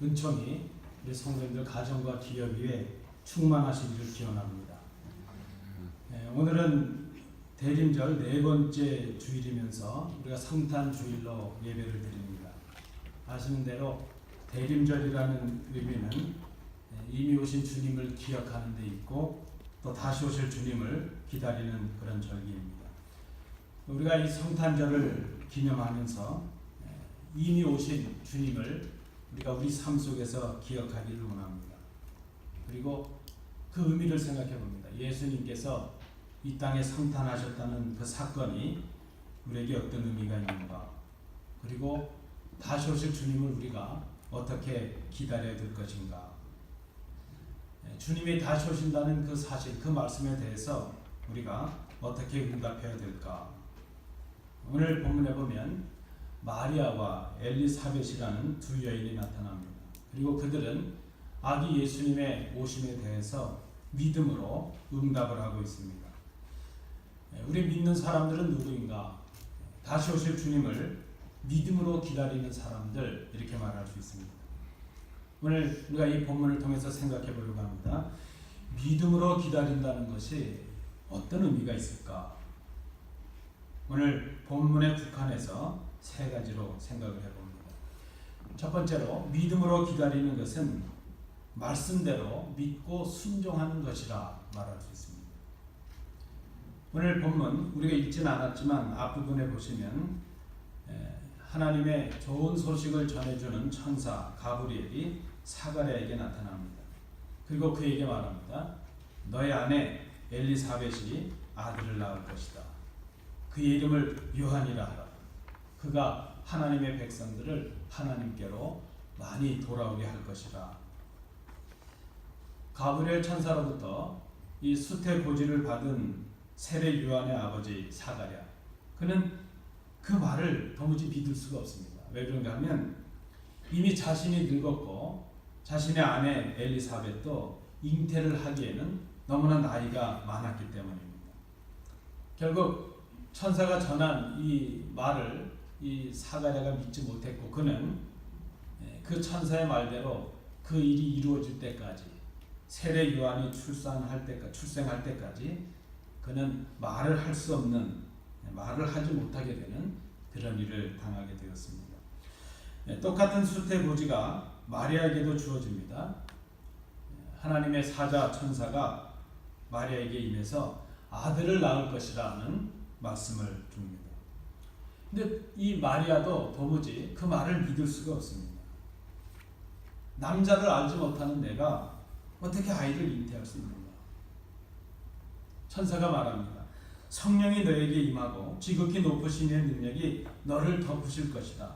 은총이 우리 성도님들 가정과 기업 위에 충만하시기를 기원합니다. 오늘은 대림절 네 번째 주일이면서 우리가 성탄주일로 예배를 드립니다. 아시는 대로 대림절이라는 의미는 이미 오신 주님을 기억하는 데 있고 또 다시 오실 주님을 기다리는 그런 절기입니다. 우리가 이 성탄절을 기념하면서 이미 오신 주님을 우리가 우리 삶 속에서 기억하기를 원합니다. 그리고 그 의미를 생각해 봅니다. 예수님께서 이 땅에 성탄하셨다는 그 사건이 우리에게 어떤 의미가 있는가, 그리고 다시 오실 주님을 우리가 어떻게 기다려야 될 것인가, 주님이 다시 오신다는 그 사실, 그 말씀에 대해서 우리가 어떻게 응답해야 될까. 오늘 본문에 보면 마리아와 엘리사벳이라는 두 여인이 나타납니다. 그리고 그들은 아기 예수님의 오심에 대해서 믿음으로 응답을 하고 있습니다. 우리 믿는 사람들은 누구인가? 다시 오실 주님을 믿음으로 기다리는 사람들, 이렇게 말할 수 있습니다. 오늘 우리가 이 본문을 통해서 생각해 보려고 합니다. 믿음으로 기다린다는 것이 어떤 의미가 있을까? 오늘 본문에 국한해서 세 가지로 생각을 해봅니다. 첫 번째로, 믿음으로 기다리는 것은 말씀대로 믿고 순종하는 것이라 말할 수 있습니다. 오늘 본문 우리가 읽지는 않았지만 앞부분에 보시면 하나님의 좋은 소식을 전해주는 천사 가브리엘이 사가랴에게 나타납니다. 그리고 그에게 말합니다. 너의 아내 엘리사벳이 아들을 낳을 것이다. 그의 이름을 요한이라 하라. 그가 하나님의 백성들을 하나님께로 많이 돌아오게 할 것이라. 가브리엘 천사로부터 이 수태고지를 받은 세례 요한의 아버지 사가랴, 그는 그 말을 도무지 믿을 수가 없습니다. 왜 그런가 하면 이미 자신이 늙었고 자신의 아내 엘리사벳도 잉태를 하기에는 너무나 나이가 많았기 때문입니다. 결국 천사가 전한 이 말을 이 사가랴가 믿지 못했고, 그는 그 천사의 말대로 그 일이 이루어질 때까지, 세례 요한이 출생할 때까지 그는 말을 할 수 없는, 말을 하지 못하게 되는 그런 일을 당하게 되었습니다. 똑같은 수태고지가 마리아에게도 주어집니다. 하나님의 사자 천사가 마리아에게 임해서 아들을 낳을 것이라는 말씀을 줍니다. 근데 이 마리아도 도무지 그 말을 믿을 수가 없습니다. 남자를 알지 못하는 내가 어떻게 아이를 잉태할 수 있는가? 천사가 말합니다. 성령이 너에게 임하고 지극히 높으신 이의 능력이 너를 덮으실 것이다.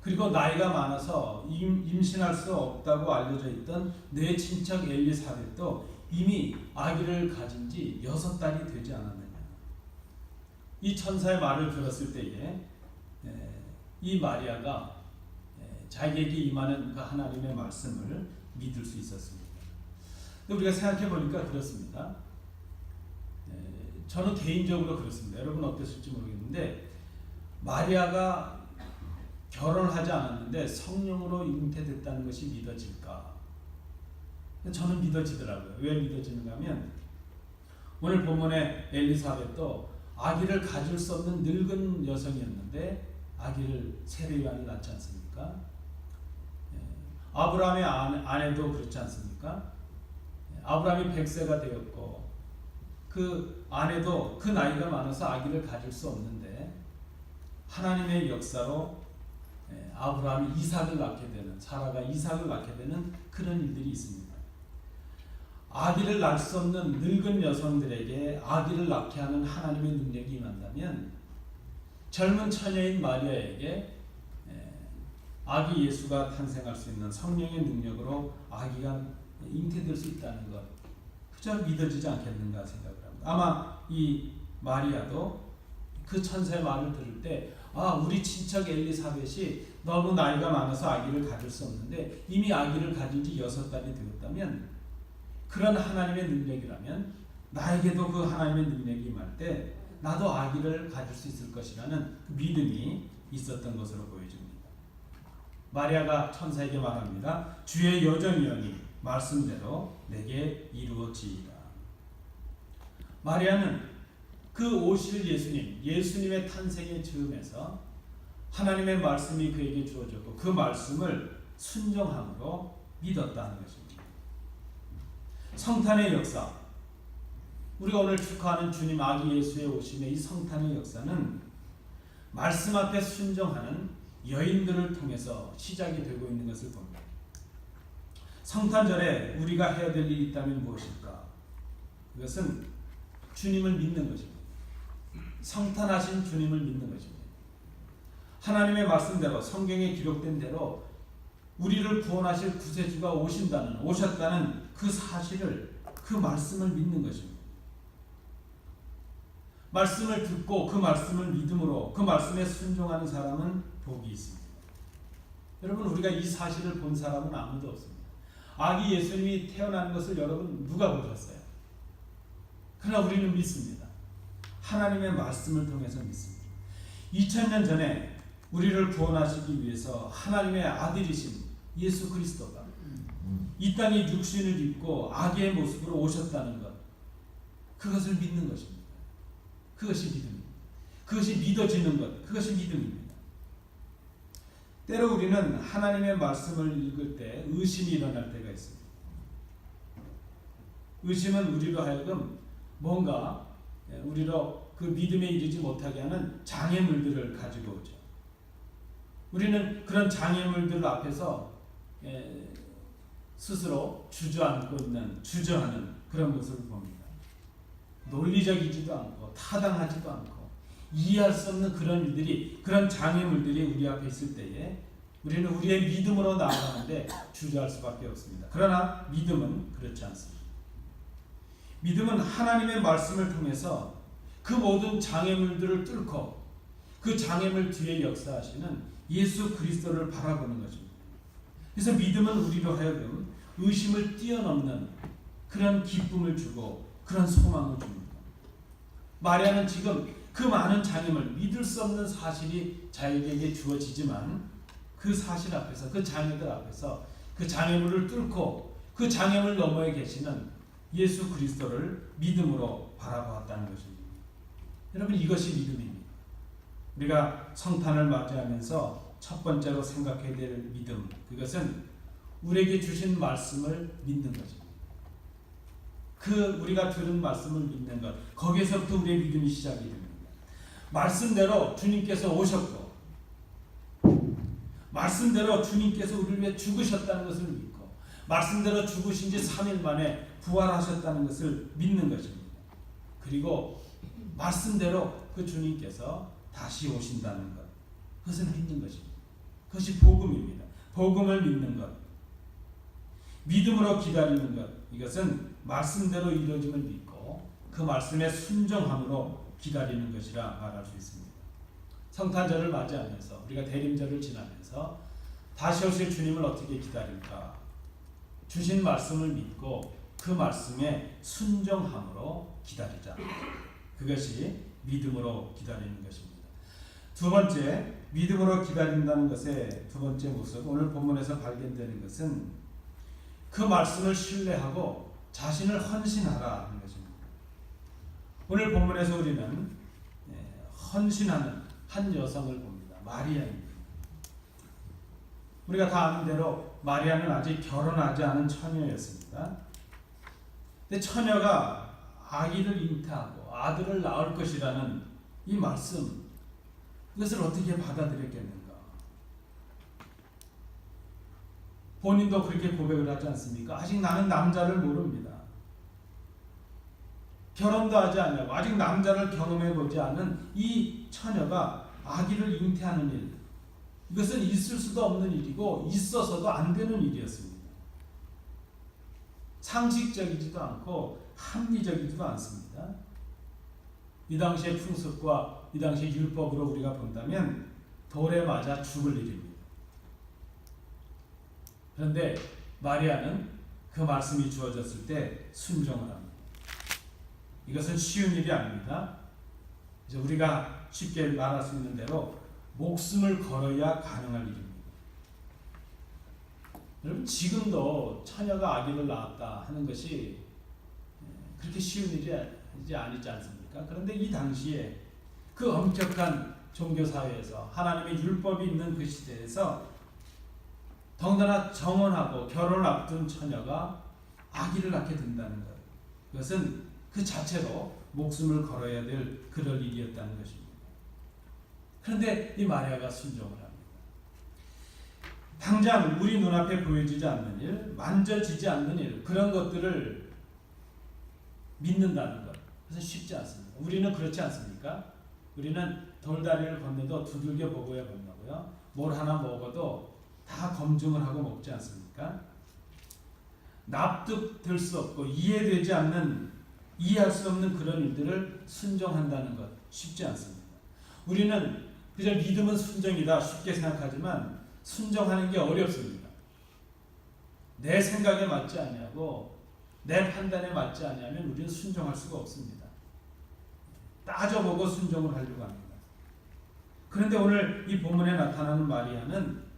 그리고 나이가 많아서 임신할 수 없다고 알려져 있던 내 친척 엘리사벳도 이미 아기를 가진 지 6달이 되지 않았느냐. 이 천사의 말을 들었을 때에 이 마리아가 자기에게 임하는 그 하나님의 말씀을 믿을 수 있었습니다. 근데 우리가 생각해 보니까 그렇습니다. 저는 개인적으로 그렇습니다. 여러분 어땠을지 모르겠는데, 마리아가 결혼을 하지 않았는데 성령으로 잉태됐다는 것이 믿어질까? 저는 믿어지더라고요. 왜 믿어지는가 하면 오늘 본문의 엘리사벳도 아기를 가질 수 없는 늙은 여성이었는데 아기를 세례 요한을 낳지 않습니까? 아브라함의 아내도 그렇지 않습니까? 아브라함이 100세가 되었고 그 아내도 그 나이가 많아서 아기를 가질 수 없는데 하나님의 역사로 아브라함이 이삭을 낳게 되는, 사라가 이삭을 낳게 되는 그런 일들이 있습니다. 아기를 낳을 수 없는 늙은 여성들에게 아기를 낳게 하는 하나님의 능력이 임한다면 젊은 처녀인 마리아에게 아기 예수가 탄생할 수 있는 성령의 능력으로 아기가 잉태될 수 있다는 것, 그저 믿어지지 않겠는가 생각을 합니다. 아마 이 마리아도 그 천사의 말을 들을 때 우리 친척 엘리사벳이 너무 나이가 많아서 아기를 가질 수 없는데 이미 아기를 가진 지 6달이 되었다면, 그런 하나님의 능력이라면 나에게도 그 하나님의 능력이 임할 때 나도 아기를 가질 수 있을 것이라는 그 믿음이 있었던 것으로 보여집니다. 마리아가 천사에게 말합니다. 주의 여정이여니 말씀대로 내게 이루어지이다. 마리아는 그 오실 예수님의 탄생의 즈음에서 하나님의 말씀이 그에게 주어졌고 그 말씀을 순종함으로 믿었다는 것입니다. 성탄의 역사, 우리가 오늘 축하하는 주님 아기 예수의 오심의 이 성탄의 역사는 말씀 앞에 순종하는 여인들을 통해서 시작이 되고 있는 것을 봅니다. 성탄절에 우리가 해야 될 일이 있다면 무엇일까? 그것은 주님을 믿는 것입니다. 성탄하신 주님을 믿는 것입니다. 하나님의 말씀대로 성경에 기록된 대로 우리를 구원하실 구세주가 오셨다는 그 사실을, 그 말씀을 믿는 것입니다. 말씀을 듣고 그 말씀을 믿음으로 그 말씀에 순종하는 사람은 복이 있습니다. 여러분, 우리가 이 사실을 본 사람은 아무도 없습니다. 아기 예수님이 태어난 것을 여러분 누가 보셨어요? 그러나 우리는 믿습니다. 하나님의 말씀을 통해서 믿습니다. 2000년 전에 우리를 구원하시기 위해서 하나님의 아들이신 예수 그리스도가 이 땅에 육신을 입고 아기의 모습으로 오셨다는 것, 그것을 믿는 것입니다. 그것이 믿음입니다. 그것이 믿어지는 것, 그것이 믿음입니다. 때로 우리는 하나님의 말씀을 읽을 때 의심이 일어날 때가 있습니다. 의심은 우리로 하여금 뭔가 우리로 그 믿음에 이르지 못하게 하는 장애물들을 가지고 오죠. 우리는 그런 장애물들 앞에서 스스로 주저하는 그런 모습을 봅니다. 논리적이지도 않고 타당하지도 않고 이해할 수 없는 그런 장애물들이 우리 앞에 있을 때에 우리는 우리의 믿음으로 나아가는데 주저할 수밖에 없습니다. 그러나 믿음은 그렇지 않습니다. 믿음은 하나님의 말씀을 통해서 그 모든 장애물들을 뚫고 그 장애물 뒤에 역사하시는 예수 그리스도를 바라보는 것입니다. 그래서 믿음은 우리로 하여금 의심을 뛰어넘는 그런 기쁨을 주고 그런 소망을 줍니다. 마리아는 지금 그 많은 장애물, 믿을 수 없는 사실이 자기에게 주어지지만 그 사실 앞에서, 그 장애들 앞에서 그 장애물을 뚫고 그 장애물 너머에 계시는 예수 그리스도를 믿음으로 바라보았다는 것입니다. 여러분, 이것이 믿음입니다. 우리가 성탄을 맞이하면서 첫 번째로 생각해야 될 믿음, 그것은 우리에게 주신 말씀을 믿는 것입니다. 우리가 들은 말씀을 믿는 것, 거기에서부터 우리의 믿음이 시작이 됩니다. 말씀대로 주님께서 오셨고 말씀대로 주님께서 우리를 위해 죽으셨다는 것을 믿고 말씀대로 죽으신 지 3일 만에 부활하셨다는 것을 믿는 것입니다. 그리고 말씀대로 그 주님께서 다시 오신다는 것, 그것을 믿는 것입니다. 그것이 복음입니다. 복음을 믿는 것, 믿음으로 기다리는 것, 이것은 말씀대로 이루어짐을 믿고 그 말씀에 순종함으로 기다리는 것이라 말할 수 있습니다. 성탄절을 맞이하면서 우리가 대림절을 지나면서 다시 오실 주님을 어떻게 기다릴까? 주신 말씀을 믿고 그 말씀에 순종함으로 기다리자. 그것이 믿음으로 기다리는 것입니다. 두 번째, 믿음으로 기다린다는 것의 두 번째 모습, 오늘 본문에서 발견되는 것은 그 말씀을 신뢰하고 자신을 헌신하라 하는 것입니다. 오늘 본문에서 우리는 헌신하는 한 여성을 봅니다. 마리아입니다. 우리가 다 아는 대로 마리아는 아직 결혼하지 않은 처녀였습니다. 근데 처녀가 아기를 잉태하고 아들을 낳을 것이라는 이 말씀, 이것을 어떻게 받아들였겠는가? 본인도 그렇게 고백을 하지 않습니까? 아직 나는 남자를 모릅니다. 결혼도 하지 않냐고 아직 남자를 경험해보지 않은 이 처녀가 아기를 잉태하는 일, 이것은 있을 수도 없는 일이고 있어서도 안 되는 일이었습니다. 상식적이지도 않고 합리적이지도 않습니다. 이 당시의 풍습과 이 당시의 율법으로 우리가 본다면 돌에 맞아 죽을 일입니다. 그런데 마리아는 그 말씀이 주어졌을 때 순종을 합니다. 이것은 쉬운 일이 아닙니다. 이제 우리가 쉽게 말할 수 있는 대로 목숨을 걸어야 가능할 일입니다. 여러분 지금도 처녀가 아기를 낳았다 하는 것이 그렇게 쉬운 일이 아니지 않습니까? 그런데 이 당시에 그 엄격한 종교사회에서 하나님의 율법이 있는 그 시대에서 더군다나 정혼하고 결혼을 앞둔 처녀가 아기를 낳게 된다는 것, 그것은 그 자체로 목숨을 걸어야 될 그럴 일이었다는 것입니다. 그런데 이 마리아가 순종을 합니다. 당장 우리 눈앞에 보여지지 않는 일, 만져지지 않는 일, 그런 것들을 믿는다는 것, 그것은 쉽지 않습니다. 우리는 그렇지 않습니까? 우리는 돌다리를 건너도 두들겨 보고야 건너고요. 뭘 하나 먹어도 다 검증을 하고 먹지 않습니까? 납득될 수 없고 이해되지 않는, 이해할 수 없는 그런 일들을 순종한다는 것 쉽지 않습니다. 우리는 그저 믿음은 순종이다 쉽게 생각하지만 순종하는 게 어렵습니다. 내 생각에 맞지 아니하고 내 판단에 맞지 아니하면 우리는 순종할 수가 없습니다. 따져보고 순종을 하려고 합니다. 그런데 오늘 이 본문에 나타나는 마리아는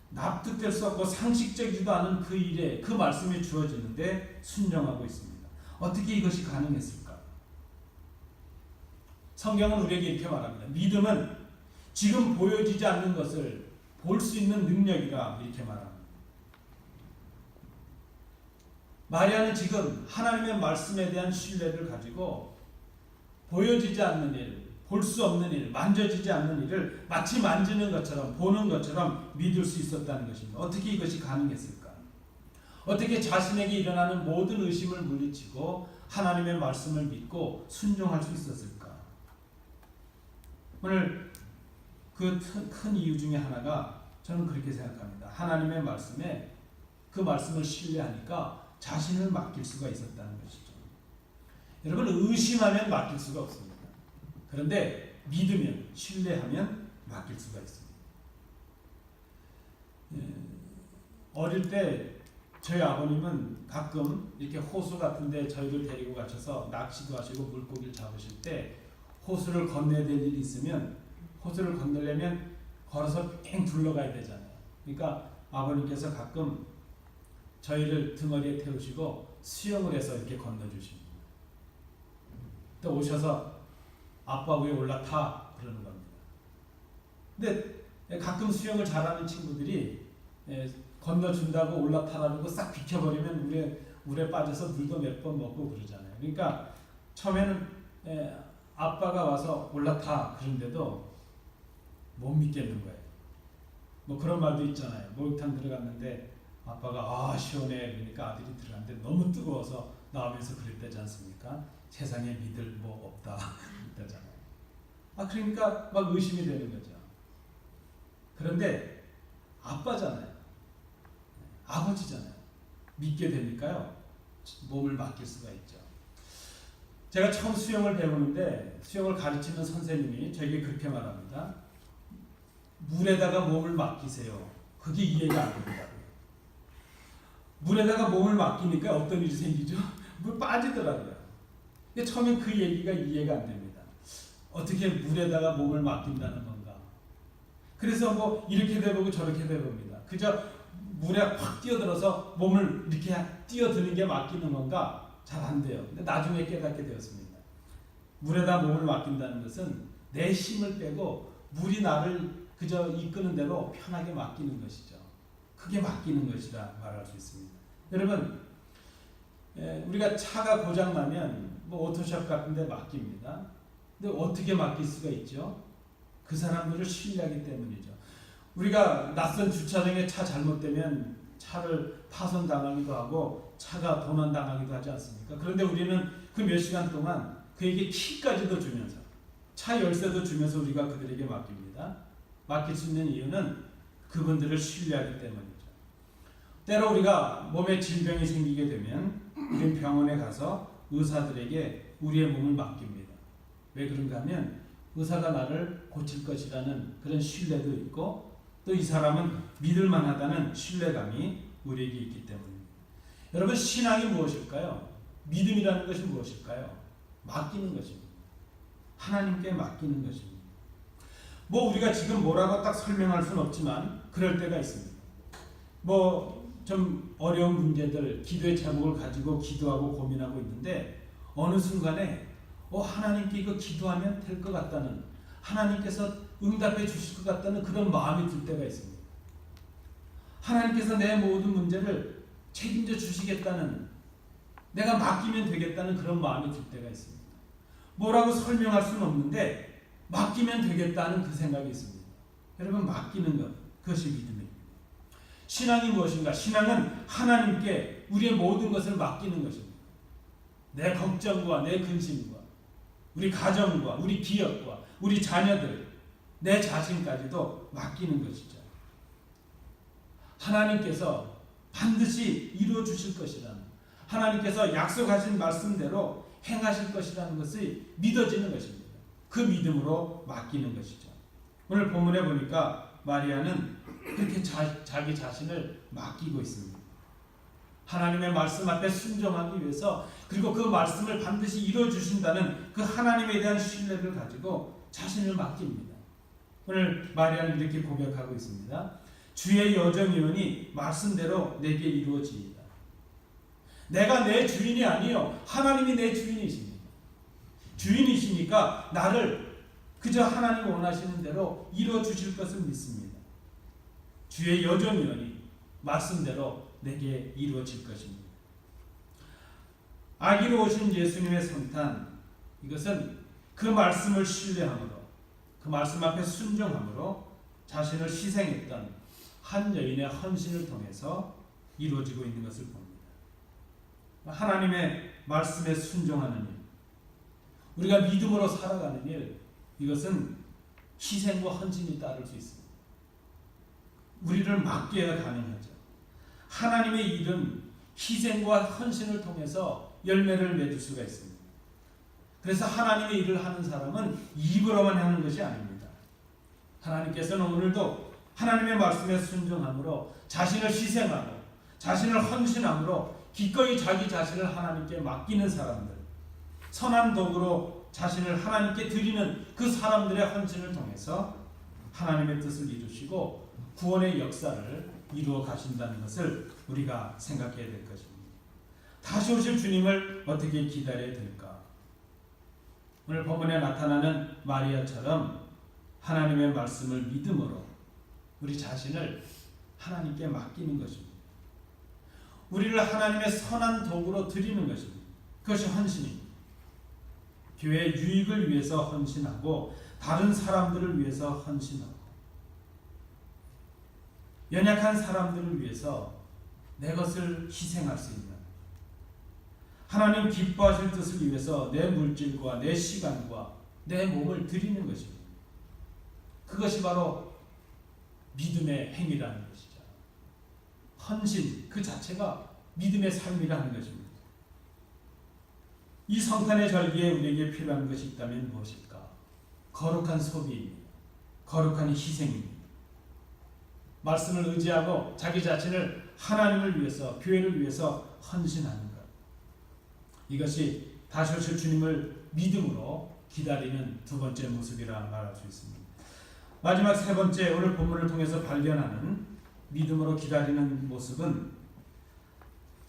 납득될 수 없고 상식적이지도 않은 그 일에 그 말씀이 주어지는데 순종하고 있습니다. 어떻게 이것이 가능했을까? 성경은 우리에게 이렇게 말합니다. 믿음은 지금 보여지지 않는 것을 볼 수 있는 능력이라 이렇게 말합니다. 마리아는 지금 하나님의 말씀에 대한 신뢰를 가지고 보여지지 않는 일, 볼 수 없는 일, 만져지지 않는 일을 마치 만지는 것처럼 보는 것처럼 믿을 수 있었다는 것입니다. 어떻게 이것이 가능했을까? 어떻게 자신에게 일어나는 모든 의심을 물리치고 하나님의 말씀을 믿고 순종할 수 있었을까? 오늘 그 큰 이유 중에 하나가 저는 그렇게 생각합니다. 하나님의 말씀에 그 말씀을 신뢰하니까 자신을 맡길 수가 있었다는 것이죠. 여러분 의심하면 맡길 수가 없습니다. 그런데 믿으면, 신뢰하면 맡길 수가 있습니다. 어릴 때 저희 아버님은 가끔 이렇게 호수 같은데 저희를 데리고 가셔서 낚시도 하시고 물고기를 잡으실 때 호수를 건너야 될 일이 있으면 호수를 건너려면 걸어서 뺑 둘러가야 되잖아요. 그러니까 아버님께서 가끔 저희를 등어리에 태우시고 수영을 해서 이렇게 건너주십니다. 또 오셔서 아빠 위에 올라타 그러는 겁니다. 근데 가끔 수영을 잘하는 친구들이 건너준다고 올라타라고 싹 비켜버리면 물에 빠져서 물도 몇 번 먹고 그러잖아요. 그러니까 처음에는 아빠가 와서 올라타 그런데도 못 믿겠는 거예요. 뭐 그런 말도 있잖아요. 목욕탕 들어갔는데 아빠가 시원해 그러니까 아들이 들어갔는데 너무 뜨거워서 나오면서 그랬다지 않습니까? 세상에 믿을 뭐 없다 그랬다잖아요. 그러니까 막 의심이 되는 거죠. 그런데 아빠잖아요. 아버지잖아요. 믿게 되니까요. 몸을 맡길 수가 있죠. 제가 처음 수영을 배우는데 수영을 가르치는 선생님이 저에게 그렇게 말합니다. 물에다가 몸을 맡기세요. 그게 이해가 안 된다고요. 물에다가 몸을 맡기니까 어떤 일이 생기죠? 물 빠지더라고요. 근데 처음엔 그 얘기가 이해가 안 됩니다. 어떻게 물에다가 몸을 맡긴다는 건가? 그래서 뭐 이렇게 돼보고 저렇게 돼봅니다. 그저 물에 확 뛰어들어서 몸을 이렇게 뛰어드는 게 맡기는 건가? 잘 안 돼요. 근데 나중에 깨닫게 되었습니다. 물에다 몸을 맡긴다는 것은 내 힘을 빼고 물이 나를 그저 이끄는 대로 편하게 맡기는 것이죠. 그게 맡기는 것이라 말할 수 있습니다. 여러분, 우리가 차가 고장나면 뭐 오토샵 같은 데 맡깁니다. 근데 어떻게 맡길 수가 있죠? 그 사람들을 신뢰하기 때문이죠. 우리가 낯선 주차장에 차 잘못되면 차를 파손당하기도 하고 차가 도난당하기도 하지 않습니까? 그런데 우리는 그 몇 시간 동안 그에게 키까지도 주면서 차 열쇠도 주면서 우리가 그들에게 맡깁니다. 맡길 수 있는 이유는 그분들을 신뢰하기 때문이죠. 때로 우리가 몸에 질병이 생기게 되면 우리는 병원에 가서 의사들에게 우리의 몸을 맡깁니다. 왜 그런가 하면 의사가 나를 고칠 것이라는 그런 신뢰도 있고 또 이 사람은 믿을 만하다는 신뢰감이 우리에게 있기 때문입니다. 여러분 신앙이 무엇일까요? 믿음이라는 것이 무엇일까요? 맡기는 것입니다. 하나님께 맡기는 것입니다. 뭐 우리가 지금 뭐라고 딱 설명할 수는 없지만 그럴 때가 있습니다. 좀 어려운 문제들, 기도의 제목을 가지고 기도하고 고민하고 있는데 어느 순간에 하나님께 이거 기도하면 될 것 같다는, 하나님께서 응답해 주실 것 같다는 그런 마음이 들 때가 있습니다. 하나님께서 내 모든 문제를 책임져 주시겠다는, 내가 맡기면 되겠다는 그런 마음이 들 때가 있습니다. 뭐라고 설명할 수는 없는데 맡기면 되겠다는 그 생각이 있습니다. 여러분, 맡기는 것, 그것이 믿음입니다. 신앙이 무엇인가? 신앙은 하나님께 우리의 모든 것을 맡기는 것입니다. 내 걱정과 내 근심과 우리 가정과 우리 기업과 우리 자녀들, 내 자신까지도 맡기는 것이죠. 하나님께서 반드시 이루어 주실 것이라는, 하나님께서 약속하신 말씀대로 행하실 것이라는 것이 믿어지는 것입니다. 그 믿음으로 맡기는 것이죠. 오늘 본문에 보니까 마리아는 그렇게 자기 자신을 맡기고 있습니다. 하나님의 말씀 앞에 순종하기 위해서, 그리고 그 말씀을 반드시 이루어 주신다는 그 하나님에 대한 신뢰를 가지고 자신을 맡깁니다. 오늘 마리아는 이렇게 고백하고 있습니다. 주의 여정이오니 말씀대로 내게 이루어지이다. 내가 내 주인이 아니요 하나님이 내 주인이십니다. 주인이시니까 나를 그저 하나님 원하시는 대로 이루어 주실 것을 믿습니다. 주의 여정이오니 말씀대로 내게 이루어질 것입니다. 아기로 오신 예수님의 성탄, 이것은 그 말씀을 신뢰함으로, 그 말씀 앞에 순종함으로 자신을 희생했던 한 여인의 헌신을 통해서 이루어지고 있는 것을 봅니다. 하나님의 말씀에 순종하는 일, 우리가 믿음으로 살아가는 일, 이것은 희생과 헌신이 따를 수 있습니다. 우리를 맡겨야 가능하죠. 하나님의 일은 희생과 헌신을 통해서 열매를 맺을 수가 있습니다. 그래서 하나님의 일을 하는 사람은 입으로만 하는 것이 아닙니다. 하나님께서는 오늘도 하나님의 말씀에 순종함으로, 자신을 희생하고 자신을 헌신함으로 기꺼이 자기 자신을 하나님께 맡기는 사람들, 선한 도구로 자신을 하나님께 드리는 그 사람들의 헌신을 통해서 하나님의 뜻을 이루시고 구원의 역사를 이루어 가신다는 것을 우리가 생각해야 될 것입니다. 다시 오실 주님을 어떻게 기다려야 될까? 오늘 본문에 나타나는 마리아처럼 하나님의 말씀을 믿음으로 우리 자신을 하나님께 맡기는 것입니다. 우리를 하나님의 선한 도구로 드리는 것입니다. 그것이 헌신입니다. 교회의 유익을 위해서 헌신하고 다른 사람들을 위해서 헌신하고 연약한 사람들을 위해서 내 것을 희생할 수 있는, 하나님 기뻐하실 뜻을 위해서 내 물질과 내 시간과 내 몸을 드리는 것입니다. 그것이 바로 믿음의 행위라는 것이죠. 헌신 그 자체가 믿음의 삶이라는 것입니다. 이 성탄의 절기에 우리에게 필요한 것이 있다면 무엇일까? 거룩한 소비입니다. 거룩한 희생입니다. 말씀을 의지하고 자기 자신을 하나님을 위해서, 교회를 위해서 헌신하는 것. 이것이 다시 오실 주님을 믿음으로 기다리는 두 번째 모습이라 말할 수 있습니다. 마지막 세 번째, 오늘 본문을 통해서 발견하는 믿음으로 기다리는 모습은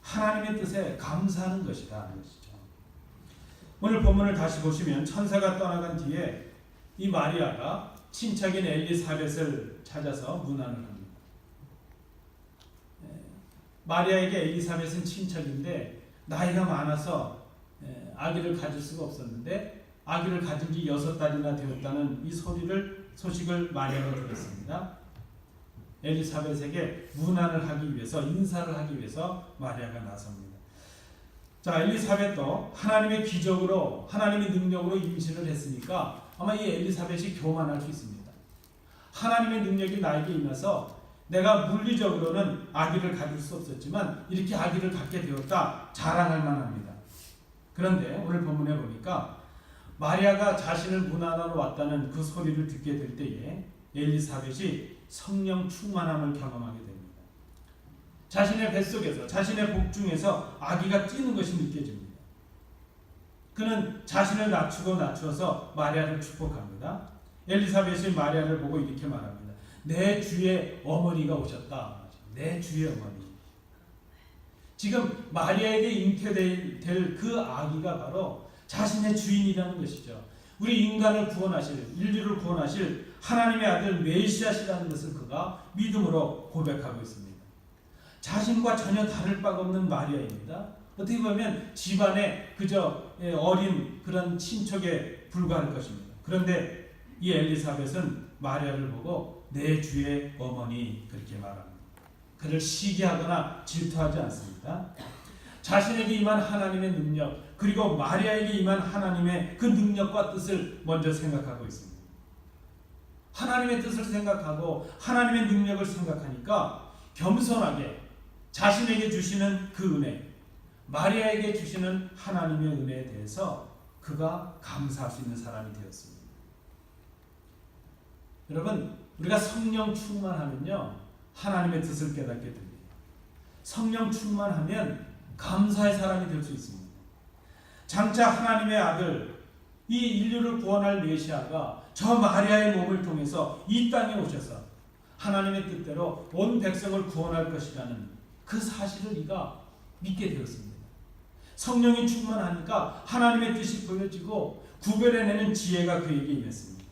하나님의 뜻에 감사하는 것이라는 것이죠. 오늘 본문을 다시 보시면 천사가 떠나간 뒤에 이 마리아가 친척인 엘리사벳을 찾아서 문안을 합니다. 마리아에게 엘리사벳은 친척인데 나이가 많아서 아기를 가질 수가 없었는데 아기를 가진 지 6달이나 되었다는 이 소식을 마리아가 들었습니다. 엘리사벳에게 문안을 하기 위해서, 인사를 하기 위해서 마리아가 나섭니다. 자, 엘리사벳도 하나님의 기적으로, 하나님의 능력으로 임신을 했으니까 아마 이 엘리사벳이 교만할 수 있습니다. 하나님의 능력이 나에게 임해서 내가 물리적으로는 아기를 가질 수 없었지만 이렇게 아기를 갖게 되었다, 자랑할 만합니다. 그런데 오늘 본문에 보니까 마리아가 자신을 문안하러 왔다는 그 소리를 듣게 될 때에 엘리사벳이 성령 충만함을 경험하게 됩니다. 자신의 뱃속에서, 자신의 복중에서 아기가 뛰는 것이 느껴집니다. 그는 자신을 낮추어서 마리아를 축복합니다. 엘리사벳이 마리아를 보고 이렇게 말합니다. 내 주의 어머니가 오셨다. 내 주의 어머니. 지금 마리아에게 잉태될 그 아기가 바로 자신의 주인이라는 것이죠. 우리 인간을 구원하실, 인류를 구원하실 하나님의 아들 메시아시라는 것을 그가 믿음으로 고백하고 있습니다. 자신과 전혀 다를 바가 없는 마리아입니다. 어떻게 보면 집안의 그저 어린 그런 친척에 불과할 것입니다. 그런데 이 엘리사벳은 마리아를 보고 내 주의 어머니 그렇게 말합니다. 그를 시기하거나 질투하지 않습니다. 자신에게 임한 하나님의 능력, 그리고 마리아에게 임한 하나님의 그 능력과 뜻을 먼저 생각하고 있습니다. 하나님의 뜻을 생각하고 하나님의 능력을 생각하니까 겸손하게 자신에게 주시는 그 은혜, 마리아에게 주시는 하나님의 은혜에 대해서 그가 감사할 수 있는 사람이 되었습니다. 여러분, 우리가 성령 충만하면요, 하나님의 뜻을 깨닫게 됩니다. 성령 충만하면 감사의 사람이 될 수 있습니다. 장차 하나님의 아들, 이 인류를 구원할 메시아가 저 마리아의 몸을 통해서 이 땅에 오셔서 하나님의 뜻대로 온 백성을 구원할 것이라는 그 사실을 이가 믿게 되었습니다. 성령이 충만하니까 하나님의 뜻이 보여지고 구별해내는 지혜가 그에게 임했습니다.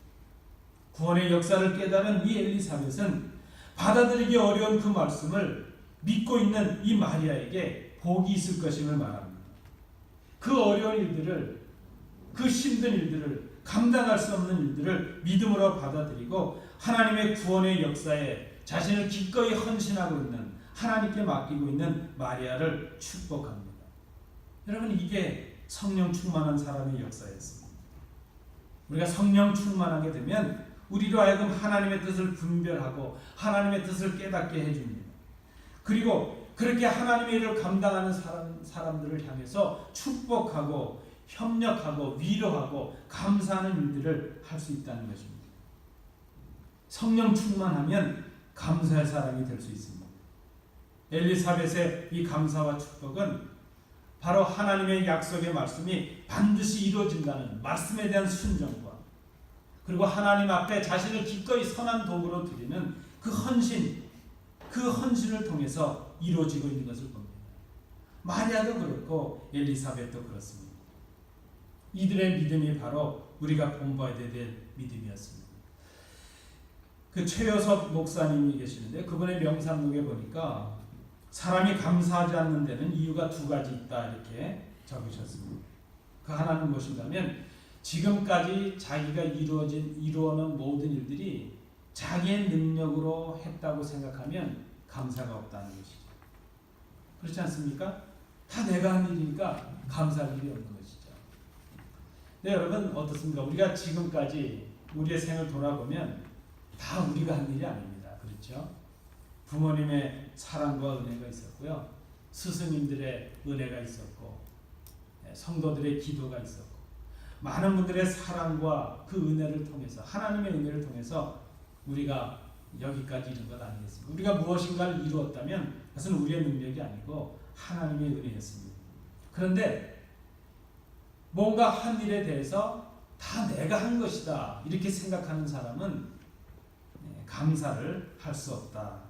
구원의 역사를 깨달은 이 엘리사벳은 받아들이기 어려운 그 말씀을 믿고 있는 이 마리아에게 복이 있을 것임을 말합니다. 그 어려운 일들을, 그 힘든 일들을, 감당할 수 없는 일들을 믿음으로 받아들이고 하나님의 구원의 역사에 자신을 기꺼이 헌신하고 있는, 하나님께 맡기고 있는 마리아를 축복합니다. 여러분, 이게 성령 충만한 사람의 역사였습니다. 우리가 성령 충만하게 되면 우리로 하여금 하나님의 뜻을 분별하고 하나님의 뜻을 깨닫게 해줍니다. 그리고 그렇게 하나님의 일을 감당하는 사람들을 향해서 축복하고 협력하고 위로하고 감사하는 일들을 할 수 있다는 것입니다. 성령 충만하면 감사의 사람이 될 수 있습니다. 엘리사벳의 이 감사와 축복은 바로 하나님의 약속의 말씀이 반드시 이루어진다는 말씀에 대한 순종과, 그리고 하나님 앞에 자신을 기꺼이 선한 도구로 드리는 그 헌신을 통해서 이루어지고 있는 것을 봅니다. 마리아도 그렇고 엘리사벳도 그렇습니다. 이들의 믿음이 바로 우리가 본받아야 될 믿음이었습니다. 그 최여섭 목사님이 계시는데 그분의 명상록에 보니까 사람이 감사하지 않는 데는 이유가 두 가지 있다 이렇게 적으셨습니다. 그 하나는 무엇인가면 지금까지 자기가 이루어놓은 모든 일들이 자기의 능력으로 했다고 생각하면 감사가 없다는 것이죠. 그렇지 않습니까? 다 내가 한 일이니까 감사할 일이 없는 것이죠. 네, 여러분 어떻습니까? 우리가 지금까지 우리의 생을 돌아보면 다 우리가 한 일이 아닙니다. 그렇죠? 부모님의 사랑과 은혜가 있었고요. 스승님들의 은혜가 있었고, 성도들의 기도가 있었고, 많은 분들의 사랑과 그 은혜를 통해서, 하나님의 은혜를 통해서 우리가 여기까지 이른 것 아니겠습니까? 우리가 무엇인가를 이루었다면 그것은 우리의 능력이 아니고 하나님의 은혜였습니다. 그런데 뭔가 한 일에 대해서 다 내가 한 것이다 이렇게 생각하는 사람은 감사를 할 수 없다.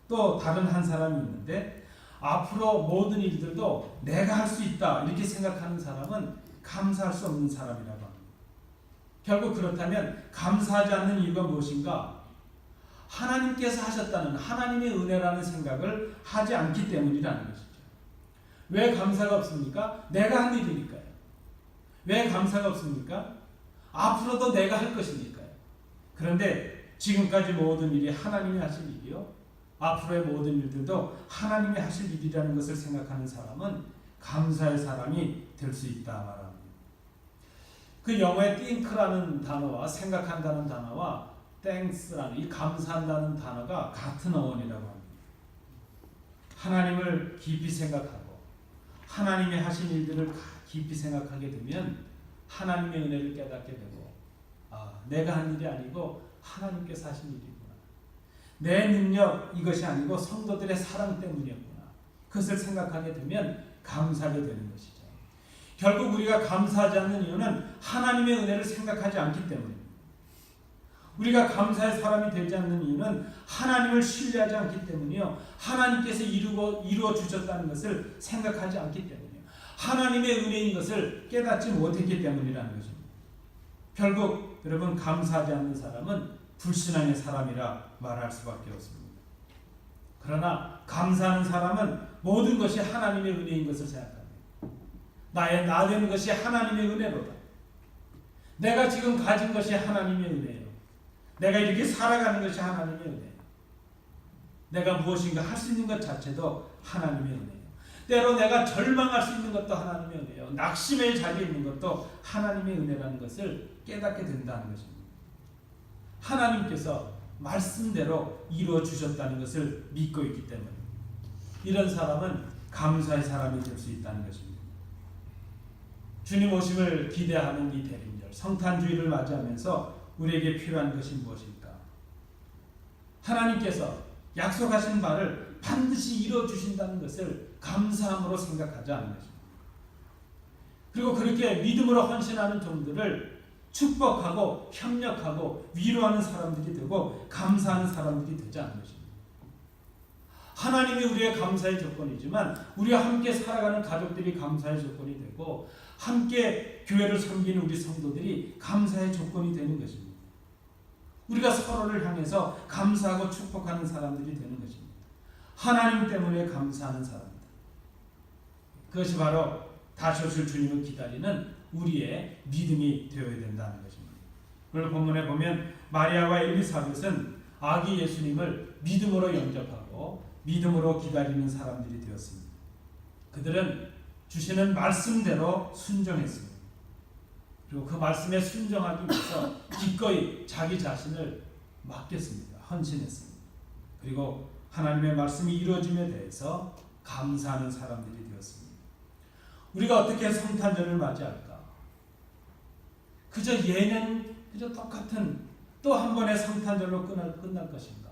또 다른 한 사람이 있는데 앞으로 모든 일들도 내가 할 수 있다 이렇게 생각하는 사람은 감사할 수 없는 사람이라고 합니다. 결국 그렇다면 감사하지 않는 이유가 무엇인가? 하나님께서 하셨다는 하나님의 은혜라는 생각을 하지 않기 때문이라는 것이죠. 왜 감사가 없습니까? 내가 한 일이니까요. 왜 감사가 없습니까? 앞으로도 내가 할 것이니까요. 그런데 지금까지 모든 일이 하나님이 하실 일이요, 앞으로의 모든 일들도 하나님이 하실 일이라는 것을 생각하는 사람은 감사의 사람이 될 수 있다 말합니다. 그 영어의 think라는 단어와 생각한다는 단어와 thanks라는 이 감사한다는 단어가 같은 어원이라고 합니다. 하나님을 깊이 생각하고 하나님이 하신 일들을 깊이 생각하게 되면 하나님의 은혜를 깨닫게 되고, 내가 한 일이 아니고 하나님께서 하신 일이구나. 내 능력 이것이 아니고 성도들의 사랑 때문이었구나. 그것을 생각하게 되면 감사하게 되는 것이죠. 결국 우리가 감사하지 않는 이유는 하나님의 은혜를 생각하지 않기 때문입니다. 우리가 감사의 사람이 되지 않는 이유는 하나님을 신뢰하지 않기 때문이요. 하나님께서 이루어 주셨다는 것을 생각하지 않기 때문이요. 하나님의 은혜인 것을 깨닫지 못했기 때문이라는 것입니다. 결국 여러분, 감사하지 않는 사람은 불신앙의 사람이라 말할 수밖에 없습니다. 그러나 감사하는 사람은 모든 것이 하나님의 은혜인 것을 생각합니다. 나의 나 되는 것이 하나님의 은혜로다. 내가 지금 가진 것이 하나님의 은혜예요. 내가 이렇게 살아가는 것이 하나님의 은혜예요. 내가 무엇인가 할 수 있는 것 자체도 하나님의 은혜예요. 때로 내가 절망할 수 있는 것도 하나님의 은혜예요. 낙심의 자리에 있는 것도 하나님의 은혜라는 것을 깨닫게 된다는 것입니다. 하나님께서 말씀대로 이루어 주셨다는 것을 믿고 있기 때문에 이런 사람은 감사의 사람이 될 수 있다는 것입니다. 주님 오심을 기대하는 이 대림절, 성탄주의를 맞이하면서 우리에게 필요한 것이 무엇일까? 하나님께서 약속하신 바를 반드시 이루어 주신다는 것을 감사함으로 생각하지 않는 것입니다. 그리고 그렇게 믿음으로 헌신하는 종들을 축복하고 협력하고 위로하는 사람들이 되고 감사하는 사람들이 되지 않는 것입니다. 하나님이 우리의 감사의 조건이지만 우리와 함께 살아가는 가족들이 감사의 조건이 되고 함께 교회를 섬기는 우리 성도들이 감사의 조건이 되는 것입니다. 우리가 서로를 향해서 감사하고 축복하는 사람들이 되는 것입니다. 하나님 때문에 감사하는 사람들. 그것이 바로 다시 오실 주님을 기다리는 우리의 믿음이 되어야 된다는 것입니다. 오늘 본문에 보면 마리아와 엘리사벳은 아기 예수님을 믿음으로 영접하고 믿음으로 기다리는 사람들이 되었습니다. 그들은 주시는 말씀대로 순종했습니다. 그리고 그 말씀에 순종하기 위해서 기꺼이 자기 자신을 맡겼습니다. 헌신했습니다. 그리고 하나님의 말씀이 이루어짐에 대해서 감사하는 사람들이 되었습니다. 우리가 어떻게 성탄절을 맞이할까? 그저 예년 그저 똑같은 또 한 번의 성탄절로 끝날 것인가?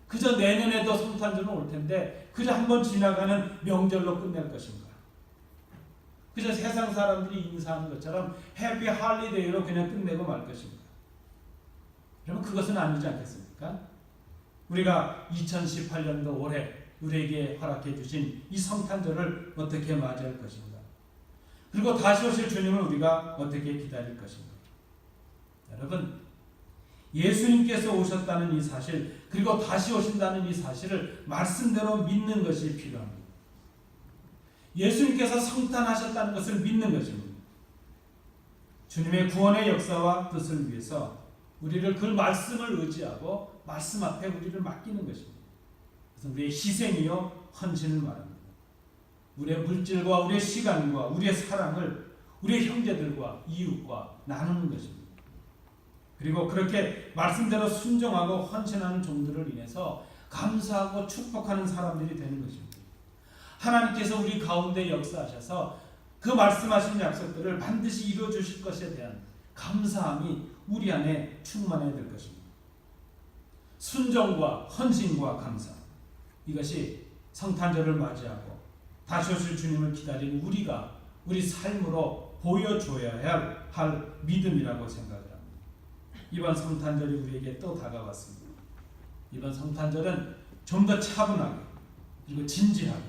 그저 내년에도 성탄절은 올 텐데 그저 한 번 지나가는 명절로 끝낼 것인가? 그저 세상 사람들이 인사하는 것처럼 해피 할리데이로 그냥 끝내고 말 것인가? 그러면 그것은 아니지 않겠습니까? 우리가 2018년도 올해 우리에게 허락해 주신 이 성탄절을 어떻게 맞이할 것인가? 그리고 다시 오실 주님을 우리가 어떻게 기다릴 것인가? 여러분, 예수님께서 오셨다는 이 사실, 그리고 다시 오신다는 이 사실을 말씀대로 믿는 것이 필요합니다. 예수님께서 성탄하셨다는 것을 믿는 것입니다. 주님의 구원의 역사와 뜻을 위해서 우리를 그 말씀을 의지하고 말씀 앞에 우리를 맡기는 것입니다. 그래서 우리의 희생이요 헌신을 말합니다. 우리의 물질과 우리의 시간과 우리의 사랑을 우리의 형제들과 이웃과 나누는 것입니다. 그리고 그렇게 말씀대로 순종하고 헌신하는 종들을 인해서 감사하고 축복하는 사람들이 되는 것입니다. 하나님께서 우리 가운데 역사하셔서 그 말씀하신 약속들을 반드시 이루어 주실 것에 대한 감사함이 우리 안에 충만해야 될 것입니다. 순종과 헌신과 감사, 이것이 성탄절을 맞이하고 다시 오실 주님을 기다리는 우리가 우리 삶으로 보여줘야 할 믿음이라고 생각합니다. 이번 성탄절이 우리에게 또 다가왔습니다. 이번 성탄절은 좀 더 차분하게 그리고 진지하게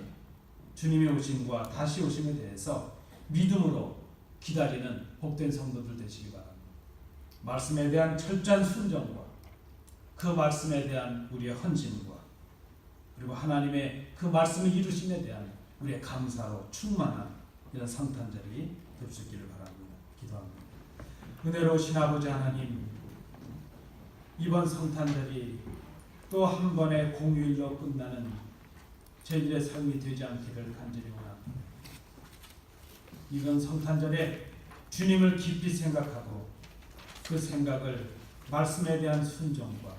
주님의 오심과 다시 오심에 대해서 믿음으로 기다리는 복된 성도들 되시기 바랍니다. 말씀에 대한 철저한 순종과 그 말씀에 대한 우리의 헌신과 그리고 하나님의 그 말씀을 이루심에 대한 우리의 감사로 충만한 이런 성탄절이 될 수 있기를 바랍니다. 기도합니다. 은혜로우신 아버지 하나님, 이번 성탄절이 또 한 번의 공휴일로 끝나는 저희들의 삶이 되지 않기를 간절히 원합니다. 이번 성탄절에 주님을 깊이 생각하고 그 생각을 말씀에 대한 순종과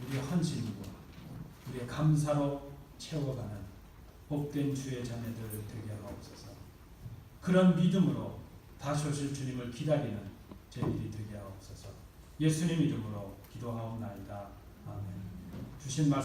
우리의 헌신과 우리의 감사로 채워가는 복된 주의 자녀들 되게 하옵소서. 그런 믿음으로 다시 오실 주님을 기다리는 저희들이 되게 하옵소서. 예수님 이름으로 기도하옵나이다. 아멘. 주신 말씀